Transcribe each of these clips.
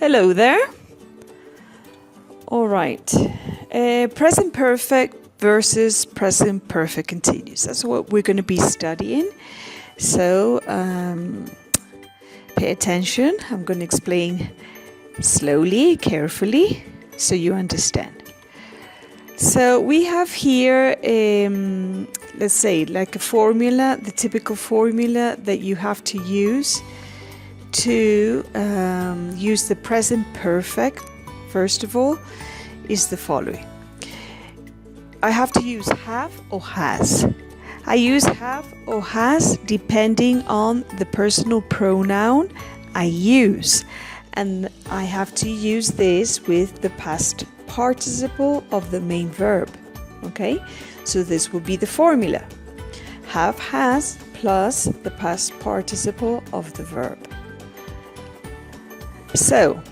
Hello there. All right. Present perfect versus present perfect continuous. That's what we're going to be studying. So pay attention. I'm going to explain slowly, carefully, so you understand. So we have here, let's say, like a formula, the typical formula that you have to use to use the present perfect. First of all, is the following. I have to use have or has. I use have or has depending on the personal pronoun I use. And I have to use this with the past participle of the main verb. Okay? So this will be the formula. Have, has, plus the past participle of the verb. So,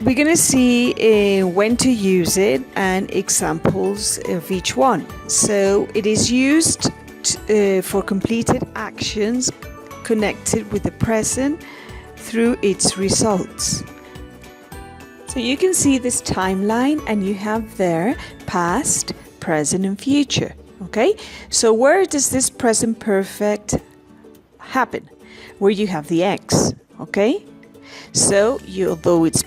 we're going to see when to use it and examples of each one. So it is used for completed actions connected with the present through its results. So you can see this timeline and you have there past, present and future. Okay, so where does this present perfect happen? Where you have the X. Okay, so although it's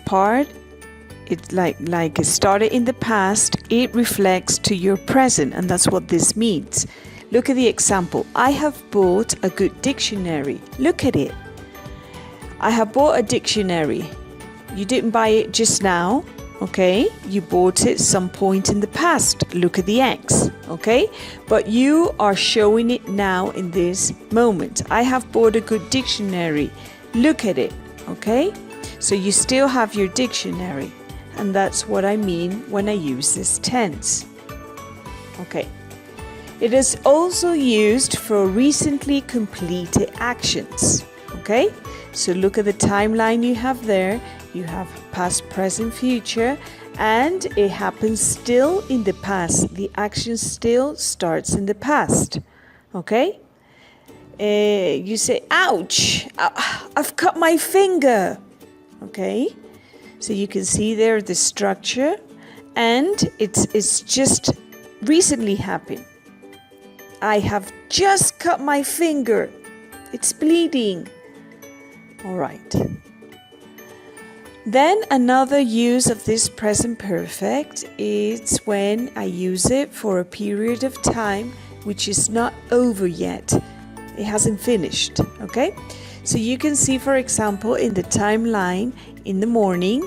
like it started in the past, it reflects to your present, and that's what this means. Look at the example. I have bought a good dictionary. Look at it. I have bought a dictionary. You didn't buy it just now, okay? You bought it some point in the past. Look at the X, okay? But you are showing it now in this moment. I have bought a good dictionary. Look at it, okay? So you still have your dictionary, and that's what I mean when I use this tense. Okay. It is also used for recently completed actions, okay? So look at the timeline you have there. You have past, present, future, and it happens still in the past. The action still starts in the past, okay? You say, ouch, I've cut my finger. Okay, so you can see there the structure, and it's just recently happened. I have just cut my finger. It's bleeding. All right. Then another use of this present perfect is when I use it for a period of time which is not over yet. It hasn't finished, okay? So you can see, for example, in the timeline, in the morning,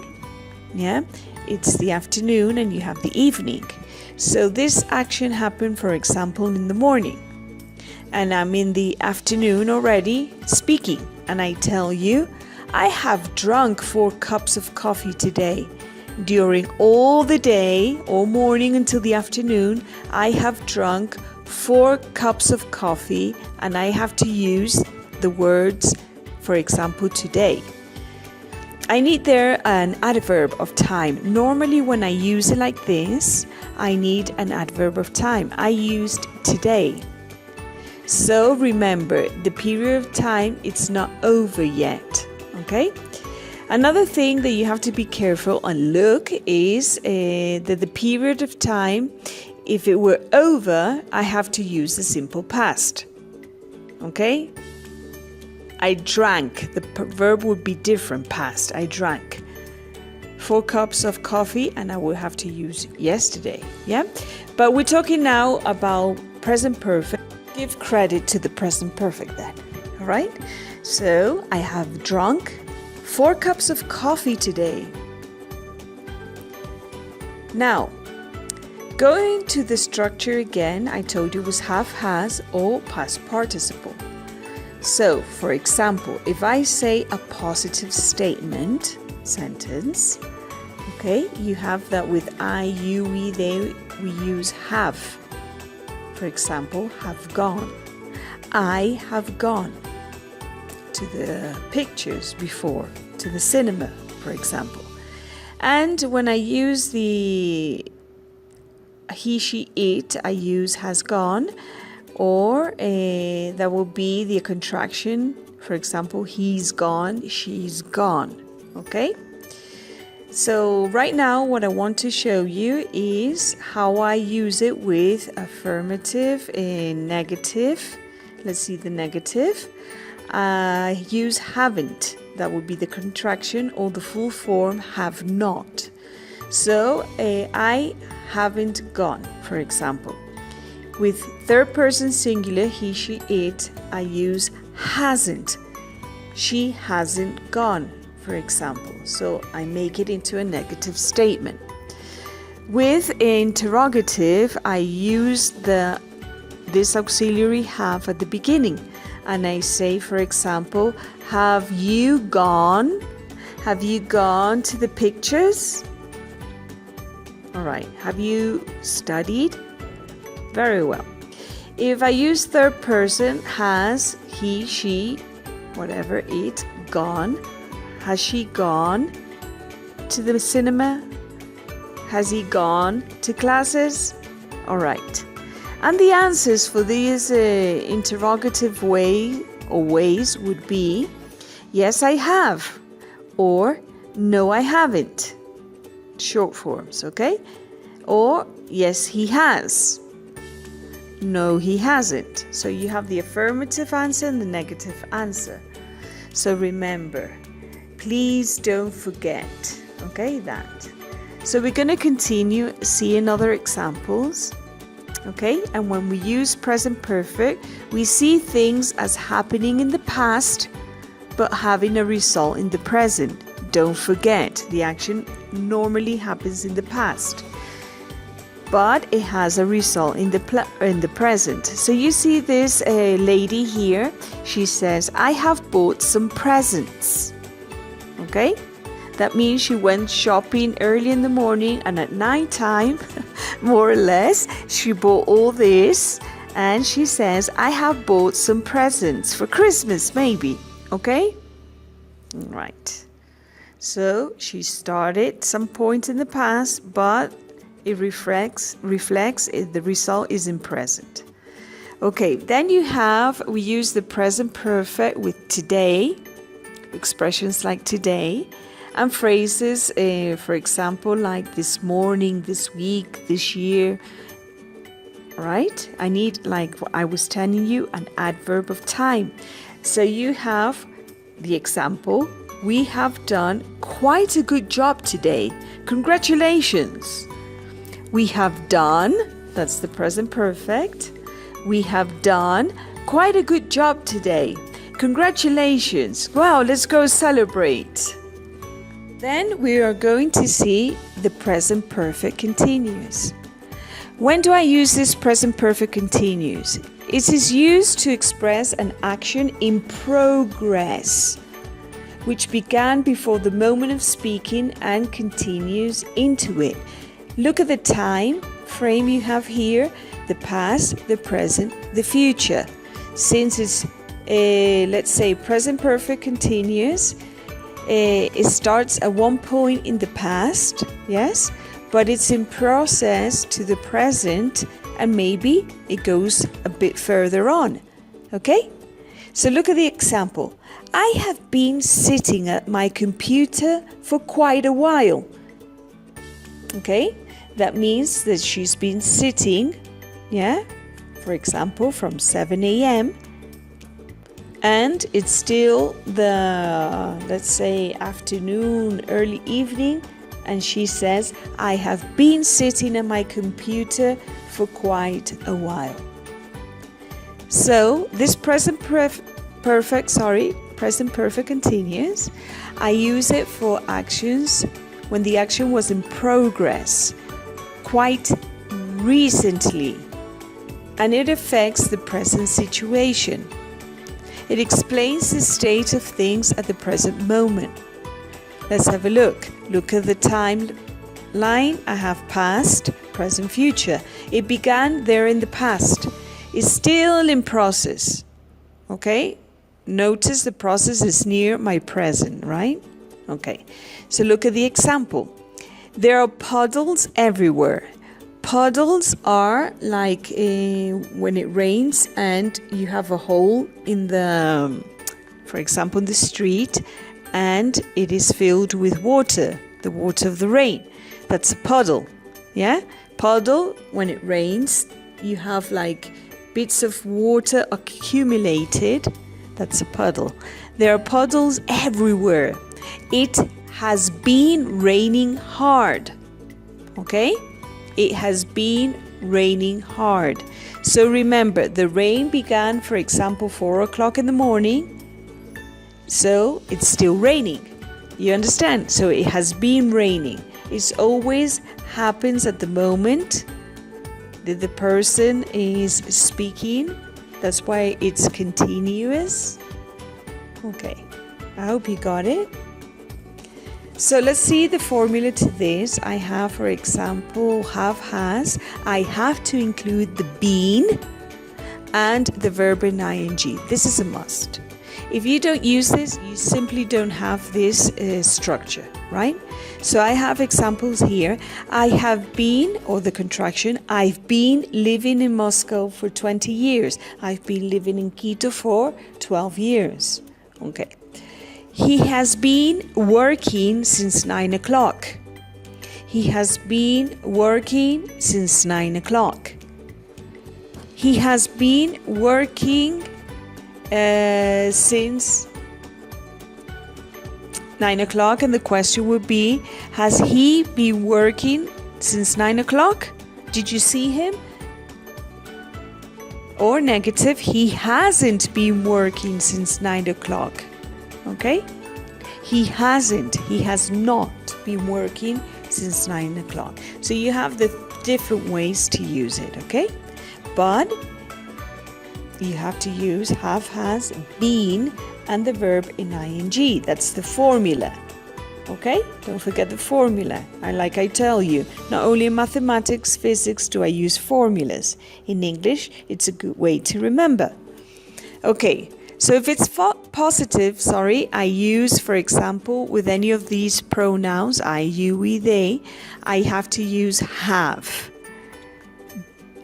yeah, it's the afternoon and you have the evening. So this action happened, for example, in the morning. And I'm in the afternoon already speaking. And I tell you, I have drunk 4 cups of coffee today. During all the day, all morning until the afternoon, I have drunk 4 cups of coffee, and I have to use the words, for example, today. I need there an adverb of time. Normally when I use it like this, I need an adverb of time. I used today. So remember, the period of time, it's not over yet, okay? Another thing that you have to be careful and look is that the period of time, if it were over, I have to use the simple past. Okay? I drank. The verb would be different, past. I drank 4 cups of coffee, and I will have to use yesterday. Yeah? But we're talking now about present perfect. Give credit to the present perfect then. All right? So I have drunk 4 cups of coffee today. Now, going to the structure again, I told you was have, has, or past participle. So, for example, if I say a positive statement, sentence, okay, you have that with I, you, we, they, we use have. For example, have gone. I have gone to the pictures before, to the cinema, for example. And when I use the he, she, it, I use has gone, or that will be the contraction. For example, he's gone, she's gone. okay? So right now what I want to show you is how I use it with affirmative and negative. Let's see the negative. I use haven't. That would be the contraction, or the full form have not. So I haven't gone, for example. With third person singular, he, she, it, I use hasn't. She hasn't gone, for example. So I make it into a negative statement. With interrogative, I use this auxiliary have at the beginning. And I say, for example, have you gone? Have you gone to the pictures? All right. Have you studied? Very well. If I use third person, has he, she, whatever it, gone? Has she gone to the cinema? Has he gone to classes? All right. And the answers for these interrogative ways would be, yes, I have, or no, I haven't. Short forms, okay? Or yes, he has. No, he hasn't. So you have the affirmative answer and the negative answer. So remember, please don't forget, okay, that. So we're going to continue seeing other examples. Okay, and when we use present perfect, we see things as happening in the past, but having a result in the present. Don't forget, the action normally happens in the past, but it has a result in the present. So you see this lady here, she says, I have bought some presents. Okay? That means she went shopping early in the morning, and at night time, more or less, she bought all this, and she says, I have bought some presents for Christmas, maybe. Okay? Right. So she started some point in the past, but it reflects the result is in present. Okay, then we use the present perfect with today, expressions like today, and phrases, for example, like this morning, this week, this year, right? I need, like I was telling you, an adverb of time. So you have the example, we have done quite a good job today. Congratulations. We have done, that's the present perfect. We have done quite a good job today. Congratulations. Wow, let's go celebrate. Then we are going to see the present perfect continuous. When do I use this present perfect continuous? It is used to express an action in progress, which began before the moment of speaking and continues into it. Look at the time frame you have here, the past, the present, the future. Since it's, let's say, present perfect continuous, it starts at one point in the past, yes, but it's in process to the present, and maybe it goes a bit further on, okay? So look at the example. I have been sitting at my computer for quite a while, okay? That means that she's been sitting, yeah, for example, from 7 a.m., and it's still the, let's say, afternoon, early evening, and she says, I have been sitting at my computer for quite a while. So this present perfect continuous, I use it for actions when the action was in progress, quite recently, and it affects the present situation. It explains the state of things at the present moment. Let's have a look. Look at the timeline. I have past, present, future. It began there in the past. It's still in process. Okay? Notice the process is near my present, right? Okay. So look at the example. There are puddles everywhere. Puddles are like when it rains and you have a hole in the, for example, in the street, and it is filled with water, the water of the rain. That's a puddle. Yeah? Puddle, when it rains, you have like bits of water accumulated. That's a puddle. There are puddles everywhere. It has been raining hard. Okay? It has been raining hard. So remember, the rain began, for example, 4 o'clock in the morning. So it's still raining. You understand? So it has been raining. It always happens at the moment that the person is speaking. That's why it's continuous. Okay, I hope you got it. So let's see the formula to this. I have, for example, have, has. I have to include the been and the verb in ing. This is a must. If you don't use this, you simply don't have this structure, right? So I have examples here. I have been, or the contraction, I've been living in Moscow for 20 years. I've been living in Quito for 12 years. Okay. He has been working since 9 o'clock. He has been working since 9 o'clock. He has been working since 9 o'clock, and the question would be, has he been working since 9 o'clock? Did you see him? Or negative, he hasn't been working since 9 o'clock. Okay? He hasn't, he has not been working since 9 o'clock. So you have the different ways to use it, okay? But you have to use have, has, been, and the verb in ing. That's the formula. Okay? Don't forget the formula. Like I tell you, not only in mathematics, physics do I use formulas. In English, it's a good way to remember. Okay, so if it's positive, I use, for example, with any of these pronouns, I, you, we, they, I have to use have.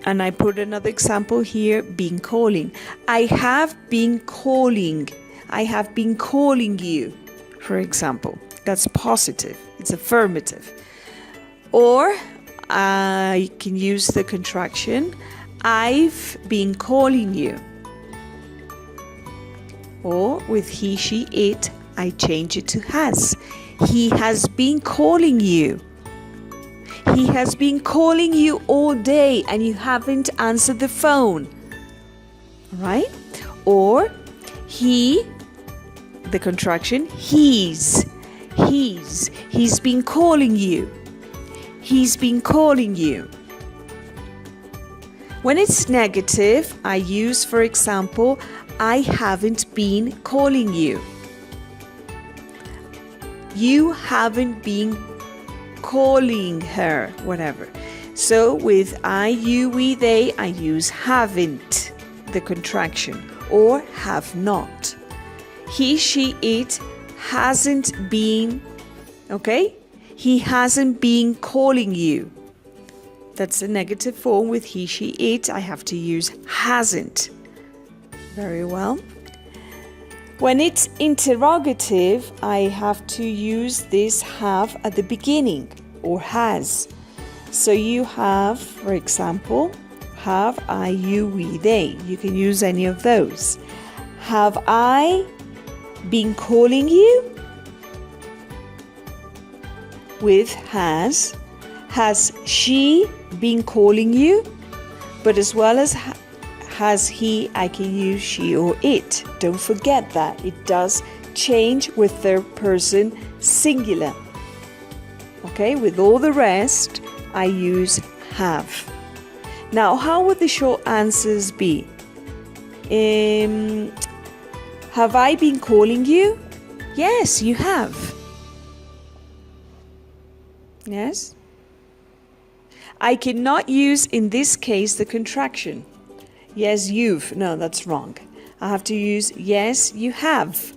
And I put another example here, been calling. I have been calling. I have been calling you, for example. That's positive. It's affirmative. Or I can use the contraction, I've been calling you. Or with he, she, it, I change it to has. He has been calling you. He has been calling you all day and you haven't answered the phone. Right? Or he, the contraction, he's been calling you. He's been calling you. When it's negative, I use, for example, I haven't been calling you. You haven't been calling her, whatever. So with I, you, we, they, I use haven't, the contraction, or have not. He, she, it hasn't been, okay? He hasn't been calling you. That's the negative form. With he, she, it, I have to use hasn't. Very well. When it's interrogative, I have to use this have at the beginning, or has. So you have, for example, have, I, you, we, they. You can use any of those. Have I been calling you? With has. Has she been calling you? But as well as has he, I can use she or it. Don't forget that. It does change with third person singular. Okay, with all the rest, I use have. Now, how would the short answers be? Have I been calling you? Yes, you have. Yes? I cannot use, in this case, the contraction. Yes, you've. No, that's wrong. I have to use yes, you have.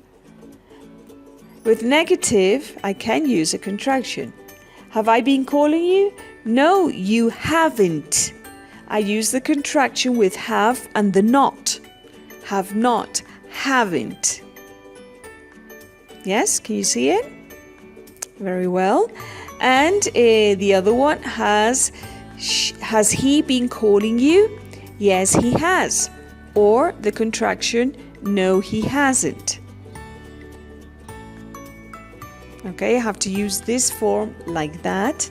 With negative, I can use a contraction. Have I been calling you? No, you haven't. I use the contraction with have and the not. Have not, haven't. Yes, can you see it? Very well. And the other one has he been calling you? Yes, he has. Or the contraction, no, he hasn't. Okay, I have to use this form like that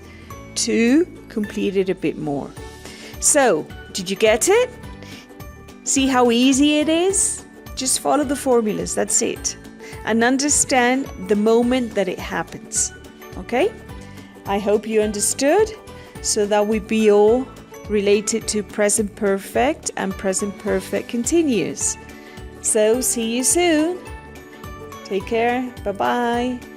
to complete it a bit more. So, did you get it? See how easy it is? Just follow the formulas, that's it. And understand the moment that it happens. Okay? I hope you understood, so that we be all related to present perfect and present perfect continuous. So, see you soon. Take care. Bye-bye.